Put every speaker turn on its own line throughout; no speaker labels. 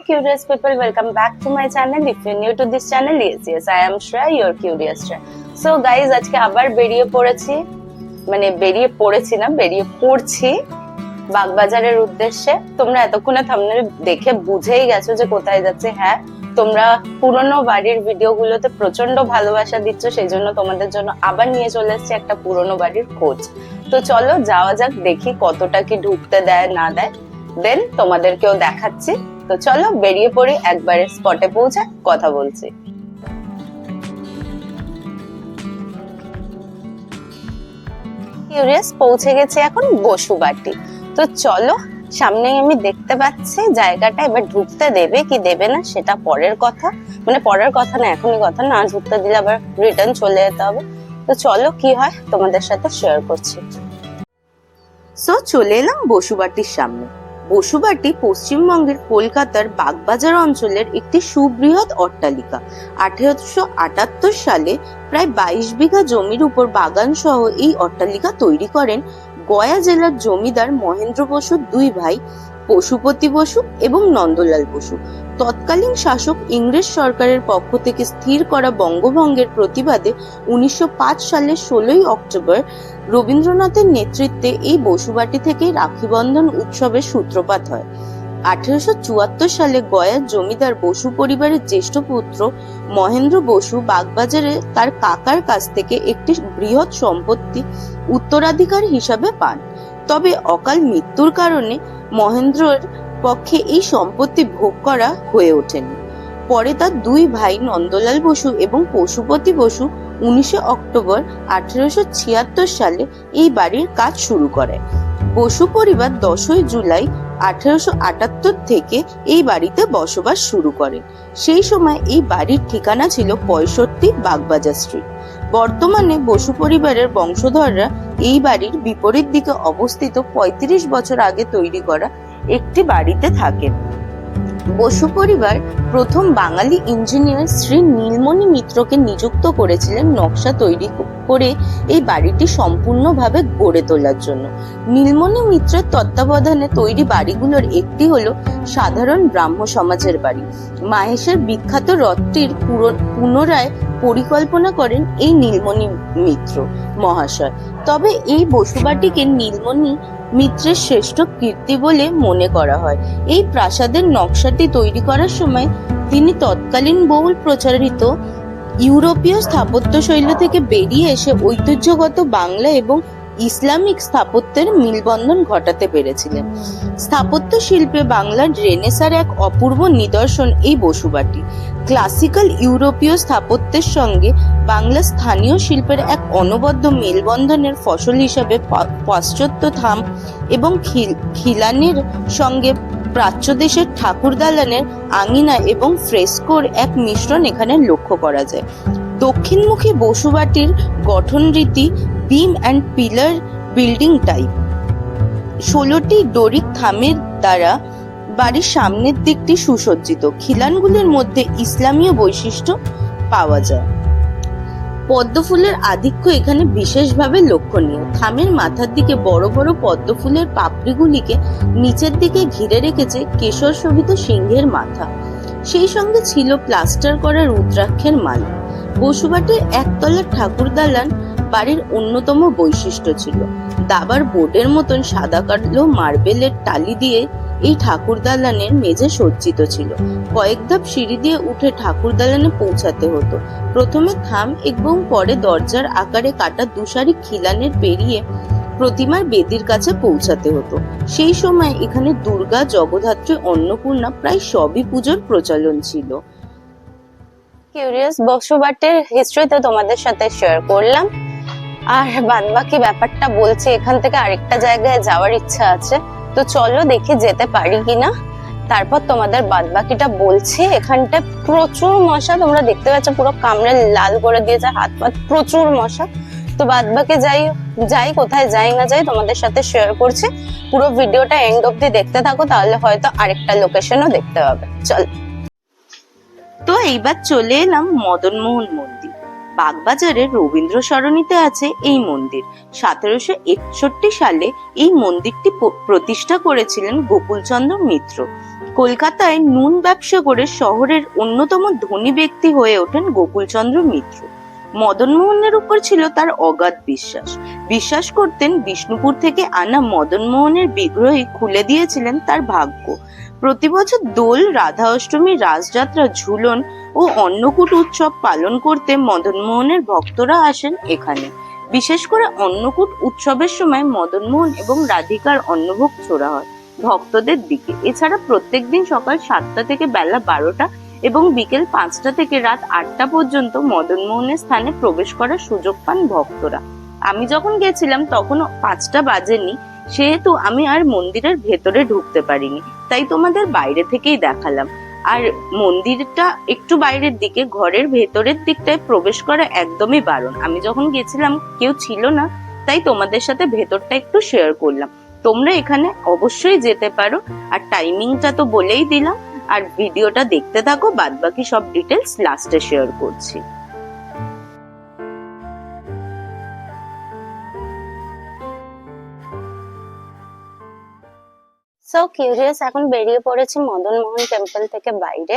curious people, welcome back to my channel. If you're new to this channel, yes, I am Shreya, your curious Shreya. So guys, আজকে আবার বেরিয়ে পড়েছি, বেরিয়ে পড়ছি বাগবাজারের উদ্দেশ্যে। তোমরা এতক্ষণে থাম্বনেল দেখে বুঝেই গেছো যে কোথায় যাচ্ছে। হ্যাঁ, তোমরা পুরনো বাড়ির ভিডিওগুলোতে প্রচন্ড ভালোবাসা দিচ্ছ, সেই জন্য তোমাদের জন্য আবার নিয়ে চলে এসেছি একটা পুরনো বাড়ির খোঁজ। তো চলো যাওয়া যাক, দেখি কতটা কি ঢুকতে দেয় না দেয়, দেন তোমাদেরকেও দেখাচ্ছি। তো চলো বেরিয়ে পড়ি, একবারে স্পটে পৌঁছে কথা বলছি। কিউরিয়াস পৌঁছে গেছে এখন বসুবাটি। তো চলো, সামনেই আমি দেখতে পাচ্ছি জায়গাটা। এবার ঢুকতে দেবে কি দেবে না সেটা পরের কথা, পরের কথা না, এখনই কথা। না ঢুকতে দিলে আবার রিটার্ন চলে যেতে হবে। তো চলো কি হয় তোমাদের সাথে শেয়ার করছি। সো চলে এলাম বসুবাটির সামনে। বসুবাটি পশ্চিমবঙ্গের কলকাতার বাগবাজার অঞ্চলের একটি সুবৃহৎ অট্টালিকা। 1878 সালে প্রায় 22 বিঘা জমির উপর বাগান সহ এই অট্টালিকা তৈরি করেন গয়া জেলার জমিদার মহেন্দ্র বসুর দুই ভাই, পশুপতি বসু এবং নন্দলাল বসু। তৎকালীন শাসক ইংরেজ সরকারের পক্ষ থেকে স্থির করা বঙ্গভঙ্গের প্রতিবাদে 1905 সালের 16 অক্টোবর রবীন্দ্রনাথের নেতৃত্বে এই বসুবাটি থেকে রাখি বন্ধন উৎসবের সূত্রপাত হয়। 1874 সালে গয়ার জমিদার বসু পরিবারের জ্যেষ্ঠ পুত্র মহেন্দ্র বসু বাগবাজারে তার কাকার কাছ থেকে একটি বৃহৎ সম্পত্তি উত্তরাধিকার হিসাবে পান। তবে অকাল মৃত্যুর কারণে মহেন্দ্রের পক্ষে এই সম্পত্তি ভোগ করা হয়ে ওঠেনি। পরে তার দুই ভাই নন্দলাল বসু এবং পশুপতি বসু 19 অক্টোবর 1876 সালে এই বাড়ির কাজ শুরু করে। বসু পরিবার 10 জুলাই 1878 থেকে এই বাড়িতে বসবাস শুরু করে। সেই সময় এই বাড়ির ঠিকানা ছিল 65 বাগবাজার স্ট্রিট। বর্তমানে বসু পরিবারের বংশধররা এই বাড়ির বিপরীত দিকে অবস্থিত 35 বছর আগে তৈরি করা একটি বাড়িতে থাকেন। বসু পরিবার প্রথম বাঙালি ইঞ্জিনিয়ার শ্রী নীলমণি মিত্রকে নিযুক্ত করেছিলেন নকশা তৈরি করে এই বাড়িটি সম্পূর্ণভাবে গড়ে তোলার জন্য। নীলমণি মিত্রের তত্ত্বাবধানে তৈরি বাড়িগুলোর একটি হলো সাধারণ ব্রাহ্ম সমাজের বাড়ি। মাহেশের বিখ্যাত রথটির পুনরায় পরিকল্পনা করেন এই নীলমণি মিত্র মহাশয়। তবে এই বসুবাটিকে নীলমণি মিত্রের শ্রেষ্ঠ কীর্তি বলে মনে করা হয়। এই প্রাসাদের নকশাটি তৈরি করার সময় তিনি তৎকালীন বহুল প্রচারিত ইউরোপীয় স্থাপত্য শৈলী থেকে বেরিয়ে এসে ঐতিহ্যগত বাংলা এবং ইসলামিক স্থাপত্যের মিলবন্ধন ঘটাতে পেরেছিলেন। স্থাপত্য শিল্পে বাংলার রেনেসার এক অপূর্ব নিদর্শন এই বসুবাটি। ক্লাসিক্যাল ইউরোপীয় স্থাপত্যের সঙ্গে বাংলা স্থানীয় শিল্পের এক অনবদ্য মেলবন্ধনের ফসল হিসাবে পাশ্চাত্য থাম এবং খিলানের সঙ্গে প্রাচ্য দেশের ঠাকুর দালানের আঙিনা এবং ফ্রেস্কোর এক মিশ্রণ এখানে লক্ষ্য করা যায়। দক্ষিণমুখী বসুবাটির গঠন রীতি beam and pillar building type. 16টি ডোরিক থামের দ্বারা বাড়ির সামনের দিকটি সুসজ্জিত। খিলানগুলির মধ্যে ইসলামীয় বৈশিষ্ট্য পাওয়া যায়। পদ্ম ফুলের আধিক্য এখানে বিশেষভাবে লক্ষণীয়। থামের মাথার দিকে বড় বড় পদ্ম ফুলের পাপড়িগুলিকে নিচের দিকে ঘিরে রেখেছে কেশর শোভিত সিংহের মাথা। সেই সঙ্গে ছিল প্লাস্টার করা রুদ্রাক্ষের মালা। বসুবাটির একতলার ঠাকুর দালান বাড়ির অন্যতম বৈশিষ্ট্য ছিল। দাবার বোর্ডের মতন সাদা কালো মার্বেলের টালি দিয়ে এই ঠাকুর দালানের মেঝে সজ্জিত ছিল। কয়েক ধাপ সিঁড়ি দিয়ে উঠে ঠাকুর দালানে পৌঁছাতে হতো। প্রথমে থাম এবং পরে দরজার আকারে কাটা দুসারি খিলানের পেরিয়ে প্রতিমার বেদির কাছে পৌঁছাতে হতো। সেই সময় এখানে দুর্গা, জগদ্ধাত্রী, অন্নপূর্ণা প্রায় সবই পুজোর প্রচলন ছিল। কিউরিয়াস বসুবাটির হিস্ট্রিতে তোমাদের সাথে শেয়ার করলাম, আর বাদবাকি ব্যাপারটা বলছি। এখান থেকে আরেকটা জায়গায় যাওয়ার ইচ্ছা আছে, তো চলো দেখি যেতে পারি কিনা, তারপর তোমাদের বাদবাকিটা বলছি। এখানটা প্রচুর মশা, তোমরা দেখতে পাচ্ছ পুরো কামড়ে লাল করে দিয়েছে হাত পা, প্রচুর মশা। তো বাদবাকি যাই কোথায় যাই না যাই তোমাদের সাথে শেয়ার করছি। পুরো ভিডিওটা এন্ড অবধি দেখতে থাকো, তাহলে হয়তো আরেকটা লোকেশনও দেখতে পাবে। চল, তো এইবার চলে এলাম মদনমোহন মন্দির। বাগবাজারের রবীন্দ্র সরণিতে আছে এই মন্দির। 1761 সালে এই মন্দিরটি প্রতিষ্ঠা করেছিলেন গোকুলচন্দ্র মিত্র।
কলকাতায় নুন ব্যবসা করে শহরের অন্যতম ধনী ব্যক্তি হয়ে ওঠেন গোকুলচন্দ্র মিত্র। মদন মোহনের উপর ছিল তার অগাধ বিশ্বাস করতেন বিষ্ণুপুর থেকে আনা মদন মোহনের বিগ্রহই খুলে দিয়েছিলেন তার ভাগ্য। প্রতি বছর দোল, রাধা অষ্টমী, রাসযাত্রা, ঝুলন ও অন্নকূট উৎসব পালন করতে মদন মোহনের ভক্তরা আসেন এখানে। বিশেষ করে অন্নকূট উৎসবের সময় মদন মোহন এবং রাধিকার অন্নভোগ ছোড়া হয় ভক্তদের দিকে। এছাড়া প্রত্যেকদিন সকাল 7টা থেকে বেলা 12টা এবং বিকেল 5টা থেকে রাত 8টা পর্যন্ত মদন মোহনের স্থানে প্রবেশ করার সুযোগ পান ভক্তরা। আমি যখন গেছিলাম তখন 5টা বাজেনি, সেহেতু আমি আর মন্দিরের ভেতরে ঢুকতে পারিনি, তাই তোমাদের বাইরে থেকেই দেখালাম। আর মন্দিরটা একটু বাইরের দিকে, ঘরের ভেতরের দিকটায় প্রবেশ করা একদমই বারণ। আমি যখন গেছিলাম কেউ ছিল না, তাই তোমাদের সাথে ভেতরটা একটু শেয়ার করলাম। তোমরা এখানে অবশ্যই যেতে পারো। আর টাইমিংটা তো বলেই দিলাম। আর ভিডিওটা দেখতে থাকো, বাদবাকি সব ডিটেলস লাস্টে শেয়ার করছি।
সো কিউরিয়াস, এখন বেরিয়ে পড়েছি মদন মোহন টেম্পল থেকে বাইরে।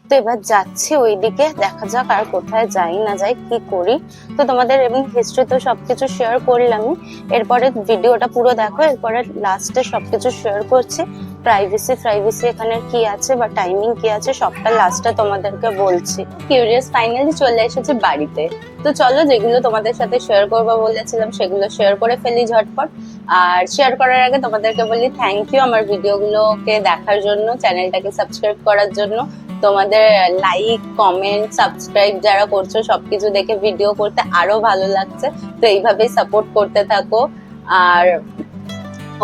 তো এবার যাচ্ছি ওইদিকে, দেখা যাক আর কোথায় যাই না যাই, কি করি। তো তোমাদের এমনি হিস্ট্রি তো সবকিছু শেয়ার করলামই, এরপরে ভিডিওটা পুরো দেখো, এরপরে লাস্টে সবকিছু শেয়ার করছি। প্রাইভেসি এখানে কি আছে বা টাইমিং কি আছে সবটা লাস্টে তোমাদেরকে বলছি। কিউরিয়াস ফাইনালি চলে এসেছে বাড়িতে। তো চলো, যেগুলো তোমাদের সাথে শেয়ার করবো বলেছিলাম সেগুলো শেয়ার করে ফেলি ঝটপট। আর শেয়ার করার আগে তোমাদেরকে বলি থ্যাংক ইউ আমার ভিডিওগুলোকে দেখার জন্য, চ্যানেলটাকে সাবস্ক্রাইব করার জন্য। তোমাদের লাইক, কমেন্ট, সাবস্ক্রাইব যারা করছো, সবকিছু দেখে ভিডিও করতে আরো ভালো লাগছে। তো এইভাবেই সাপোর্ট করতে থাকো। আর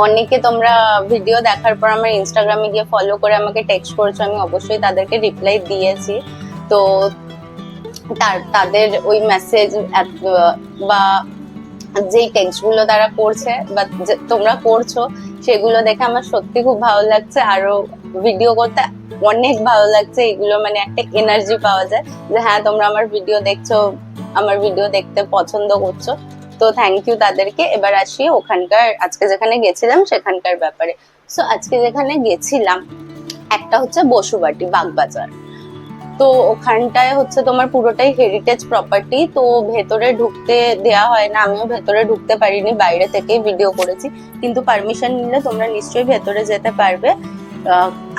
অনেকে তোমরা ভিডিও দেখার পর আমার ইনস্টাগ্রামে গিয়ে ফলো করে আমাকে টেক্সট করছো, আমি অবশ্যই তাদেরকে রিপ্লাই দিয়েছি। তো তাদের ওই মেসেজ বা যেই টেক্সট গুলো তারা করছে বা তোমরা করছো, সেগুলো দেখে আমার সত্যি খুব ভালো লাগছে। আরো ভিডিও করতে অনেক ভালো লাগছে। এগুলো মানে একটা এনার্জি পাওয়া যায় যে হ্যাঁ, তোমরা আমার ভিডিও দেখছো, আমার ভিডিও দেখতে পছন্দ করছো। তো থ্যাংক ইউ তাদেরকে। এবার আসি ওখানকার, আজকে যেখানে গেছিলাম সেখানকার ব্যাপারে। সো আজকে যেখানে গেছিলাম একটা হচ্ছে বসুবাটি বাগবাজার। তো ওখানটায় হচ্ছে তোমার পুরোটাই হেরিটেজ প্রপার্টি। তো ভেতরে ঢুকতে দেয়া হয় না, আমিও ভেতরে ঢুকতে পারিনি, বাইরে থেকেই ভিডিও করেছি। কিন্তু পারমিশন নিলে তোমরা নিশ্চয়ই ভেতরে যেতে পারবে।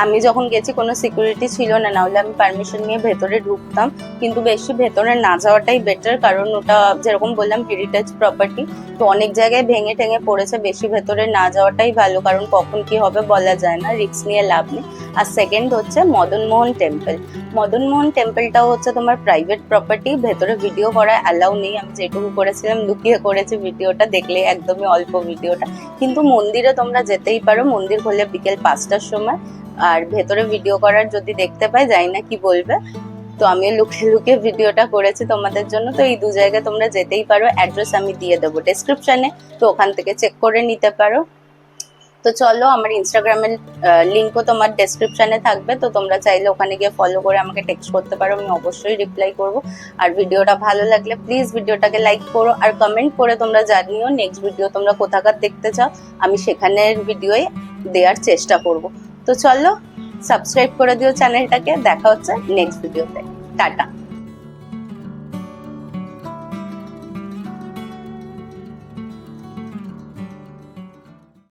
আমি যখন গেছি কোনো সিকিউরিটি ছিল না, নাহলে আমি পারমিশন নিয়ে ভেতরে ঢুকতাম। কিন্তু বেশি ভেতরে না যাওয়াটাই বেটার, কারণ ওটা যেরকম বললাম হেরিটেজ প্রপার্টি, তো অনেক জায়গায় ভেঙে টেঙে পড়েছে। বেশি ভেতরে না যাওয়াটাই ভালো, কারণ কখন কি হবে বলা যায় না, রিস্ক নিয়ে লাভ নেই। আর সেকেন্ড হচ্ছে মদন মোহন টেম্পল। মদন মোহন টেম্পলটাও হচ্ছে তোমার প্রাইভেট প্রপার্টি, ভেতরে ভিডিও করা অ্যালাউ নেই। আমি যেটুকু করেছিলাম লুকিয়ে করেছি, ভিডিওটা দেখলে একদমই অল্প ভিডিওটা। কিন্তু মন্দিরে তোমরা যেতেই পারো, মন্দির খোলে বিকেল 5টার সময়। আর ভেতরে ভিডিও করার যদি দেখতে পাই, জানি না কি বলবে, তো আমিও লুকিয়ে লুকিয়ে ভিডিওটা করেছি তোমাদের জন্য। তো এই দু জায়গায় তোমরা যেতেই পারো, অ্যাড্রেস আমি দিয়ে দেবো ডেসক্রিপশনে, তো ওখান থেকে চেক করে নিতে পারো। তো চলো, আমার ইনস্টাগ্রামের লিঙ্কও তোমার ডেসক্রিপশনে থাকবে, তো তোমরা চাইলে ওখানে গিয়ে ফলো করে আমাকে টেক্সট করতে পারো, আমি অবশ্যই রিপ্লাই করব। আর ভিডিওটা ভালো লাগলে প্লিজ ভিডিওটাকে লাইক করো, আর কমেন্ট করে তোমরা জানিও নেক্সট ভিডিও তোমরা কোথাকার দেখতে চাও, আমি সেখানের ভিডিওই দেওয়ার চেষ্টা করব। তো চলো, সাবস্ক্রাইব করে দিও চ্যানেলটাকে। দেখা হচ্ছে নেক্সট ভিডিওতে। টাটা।